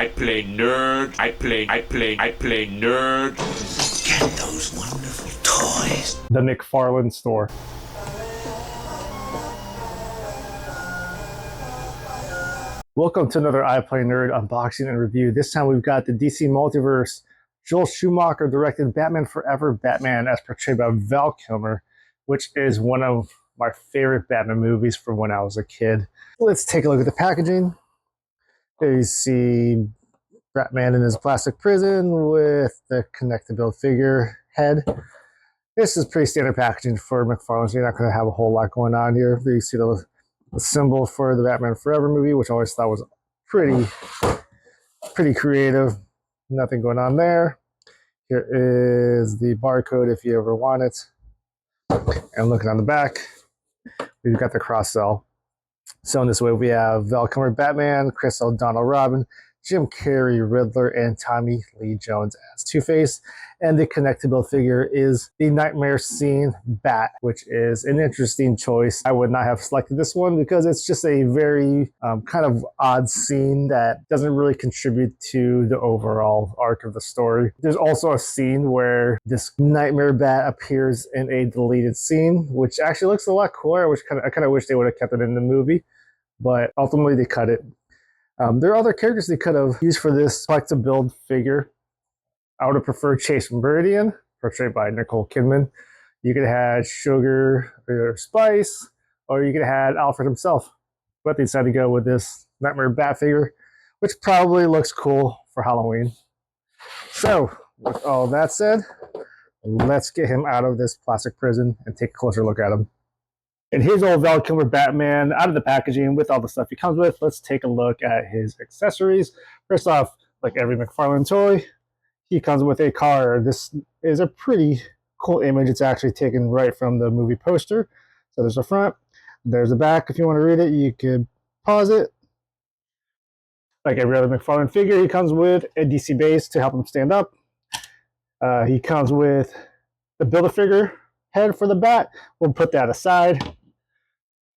I play nerd. I play nerd. Get those wonderful toys. The McFarlane store. Welcome to another I Play Nerd unboxing and review. This time we've got the DC Multiverse. Joel Schumacher directed Batman Forever Batman as portrayed by Val Kilmer, which is one of my favorite Batman movies from when I was a kid. Let's take a look at the packaging. There you see Batman in his plastic prison with the connect-to-build figure head. This is pretty standard packaging for McFarlane, so you're not going to have a whole lot going on here. There you see the symbol for the Batman Forever movie, which I always thought was pretty creative. Nothing going on there. Here is the barcode if you ever want it. And looking on the back, we've got the cross-sell. So in this way, we have Val Kilmer Batman, Chris O'Donnell Robin, Jim Carrey Riddler, and Tommy Lee Jones as Two-Face. And the connect-to-build figure is the Nightmare Scene Bat, which is an interesting choice. I would not have selected this one because it's just a very kind of odd scene that doesn't really contribute to the overall arc of the story. There's also a scene where this Nightmare Bat appears in a deleted scene, which actually looks a lot cooler. I kind of wish they would have kept it in the movie, but ultimately they cut it. There are other characters they could have used for this collect-to-build figure. I would have preferred Chase Meridian, portrayed by Nicole Kidman. You could have had Sugar or Spice, or you could have had Alfred himself. But they decided to go with this Nightmare Bat figure, which probably looks cool for Halloween. So, with all that said, let's get him out of this plastic prison and take a closer look at him. And here's old Val Kilmer Batman out of the packaging with all the stuff he comes with. Let's take a look at his accessories. First off, like every McFarlane toy, he comes with a car. This is a pretty cool image. It's actually taken right from the movie poster. So there's the front, there's the back. If you want to read it, you could pause it. Like every other McFarlane figure, he comes with a DC base to help him stand up. He comes with the Build-A-Figure head for the bat. We'll put that aside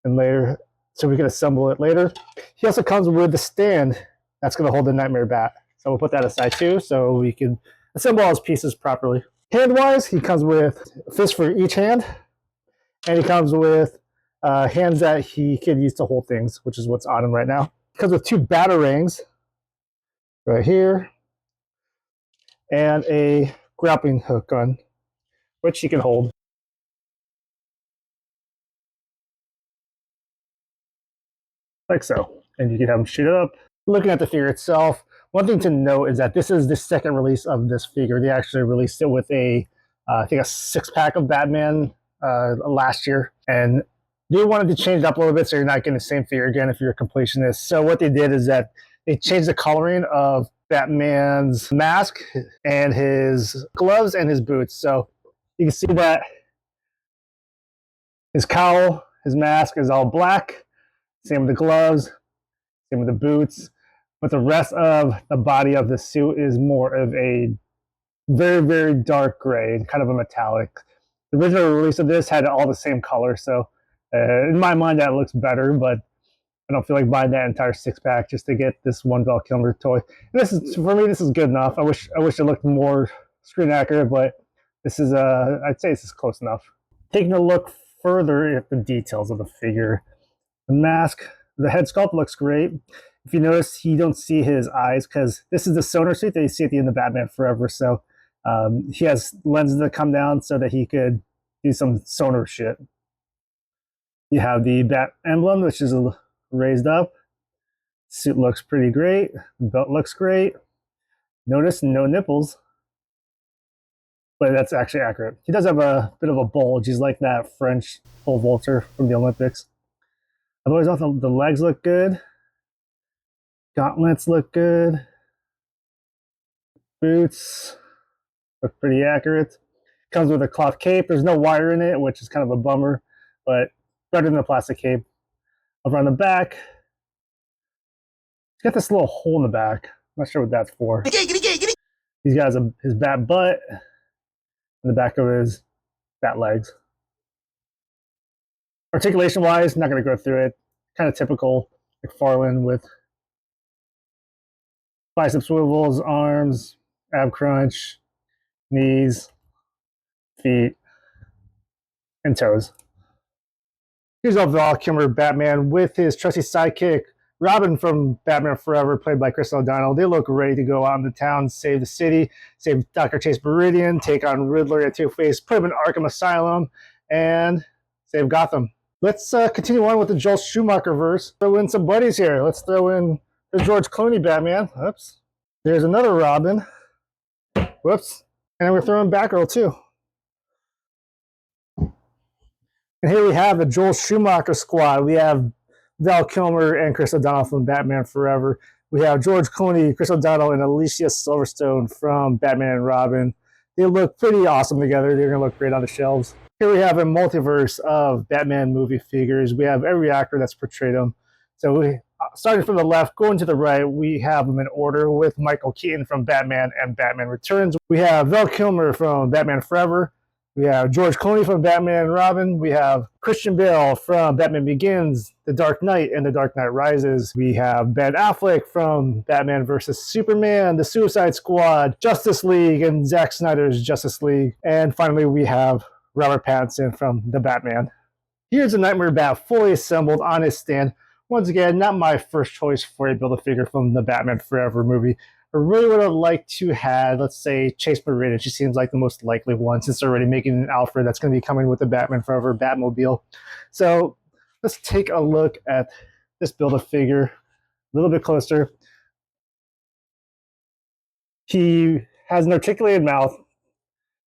and later, so we can assemble it later. He also comes with the stand that's going to hold the Nightmare Bat. So we'll put that aside too, so we can assemble all his pieces properly. Hand-wise, he comes with a fist for each hand, and he comes with hands that he can use to hold things, which is what's on him right now. He comes with two batarangs right here, and a grappling hook gun, which he can hold. Like so. And you can have him shoot it up. Looking at the figure itself, one thing to note is that this is the second release of this figure. They actually released it with I think a 6-pack of Batman last year. And they wanted to change it up a little bit so you're not getting the same figure again if you're a completionist. So what they did is that they changed the coloring of Batman's mask and his gloves and his boots. So you can see that his cowl, his mask is all black. Same with the gloves, same with the boots. But the rest of the body of the suit is more of a very, very dark gray, kind of a metallic. The original release of this had all the same color, so in my mind that looks better, but I don't feel like buying that entire 6-pack just to get this one Val Kilmer toy. And this is, for me, this is good enough. I wish it looked more screen accurate, but this is, I'd say this is close enough. Taking a look further at the details of the figure, the mask, the head sculpt looks great. If you notice, you don't see his eyes because this is the sonar suit that you see at the end of Batman Forever. So he has lenses that come down so that he could do some sonar shit. You have the bat emblem, which is raised up. Suit looks pretty great. Belt looks great. Notice no nipples, but that's actually accurate. He does have a bit of a bulge. He's like that French pole vaulter from the Olympics. I've always thought the legs look good. Gauntlets look good. Boots look pretty accurate. Comes with a cloth cape. There's no wire in it, which is kind of a bummer, but better than the plastic cape. Over on the back, he's got this little hole in the back. I'm not sure what that's for. He's got his bat butt and the back of his bat legs. Articulation-wise, not going to go through it. Kind of typical McFarlane with bicep swivels, arms, ab crunch, knees, feet, and toes. Here's our Val Kilmer Batman with his trusty sidekick, Robin from Batman Forever, played by Chris O'Donnell. They look ready to go out into town, save the city, save Dr. Chase Meridian, take on Riddler and Two-Face, put him in Arkham Asylum, and save Gotham. Let's continue on with the Joel Schumacher verse. Throw in some buddies here. Let's throw in the George Clooney Batman. Oops. There's another Robin. Whoops. And we're throwing Batgirl too. And here we have the Joel Schumacher squad. We have Val Kilmer and Chris O'Donnell from Batman Forever. We have George Clooney, Chris O'Donnell, and Alicia Silverstone from Batman and Robin. They look pretty awesome together. They're going to look great on the shelves. Here we have a multiverse of Batman movie figures. We have every actor that's portrayed them. So starting from the left, going to the right, we have them in order with Michael Keaton from Batman and Batman Returns. We have Val Kilmer from Batman Forever. We have George Clooney from Batman and Robin. We have Christian Bale from Batman Begins, The Dark Knight, and The Dark Knight Rises. We have Ben Affleck from Batman vs. Superman, The Suicide Squad, Justice League, and Zack Snyder's Justice League. And finally, we have Robert Pattinson from The Batman. Here's a Nightmare Bat fully assembled on his stand. Once again, not my first choice for a Build-A-Figure from the Batman Forever movie. I really would have liked to have, let's say, Chase Meridian. She seems like the most likely one since they're already making an Alfred that's going to be coming with the Batman Forever Batmobile. So let's take a look at this Build-A-Figure a little bit closer. He has an articulated mouth,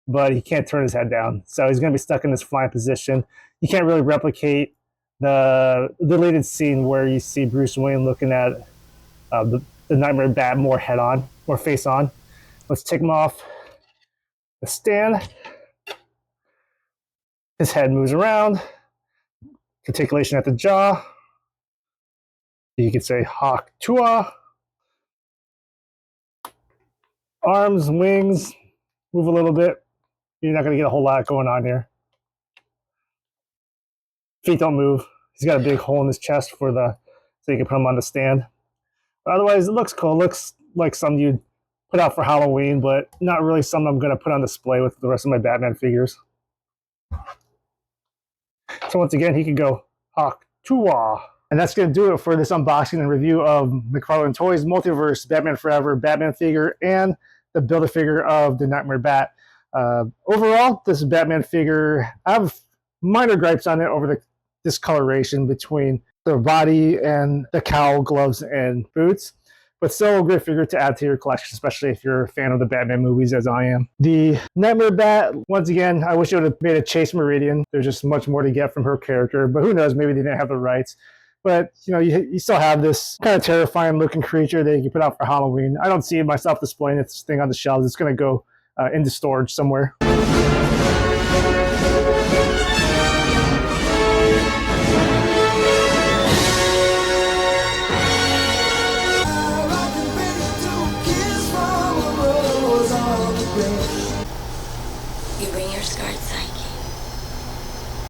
but he can't turn his head down. So he's going to be stuck in this flying position. You can't really replicate the deleted scene where you see Bruce Wayne looking at the Nightmare Bat more head on, more face on. Let's take him off the stand. His head moves around. Articulation at the jaw. You could say Hawk Tua. Arms, wings, move a little bit. You're not going to get a whole lot going on here. Feet don't move. He's got a big hole in his chest so you can put him on the stand. But otherwise, it looks cool. It looks like something you'd put out for Halloween, but not really something I'm going to put on display with the rest of my Batman figures. So once again, he can go Hawk Tua. And that's going to do it for this unboxing and review of McFarlane Toys Multiverse Batman Forever Batman figure and the Build-A-Figure of the Nightmare Bat. Overall, this Batman figure, I have minor gripes on it over the discoloration between the body and the cowl, gloves, and boots, but still a great figure to add to your collection, especially if you're a fan of the Batman movies as I am. The Nightmare Bat, once again, I wish it would have made a Chase Meridian. There's just much more to get from her character, but who knows, maybe they didn't have the rights. But, you know, you still have this kind of terrifying looking creature that you can put out for Halloween. I don't see myself displaying this thing on the shelves. It's going to go into storage somewhere.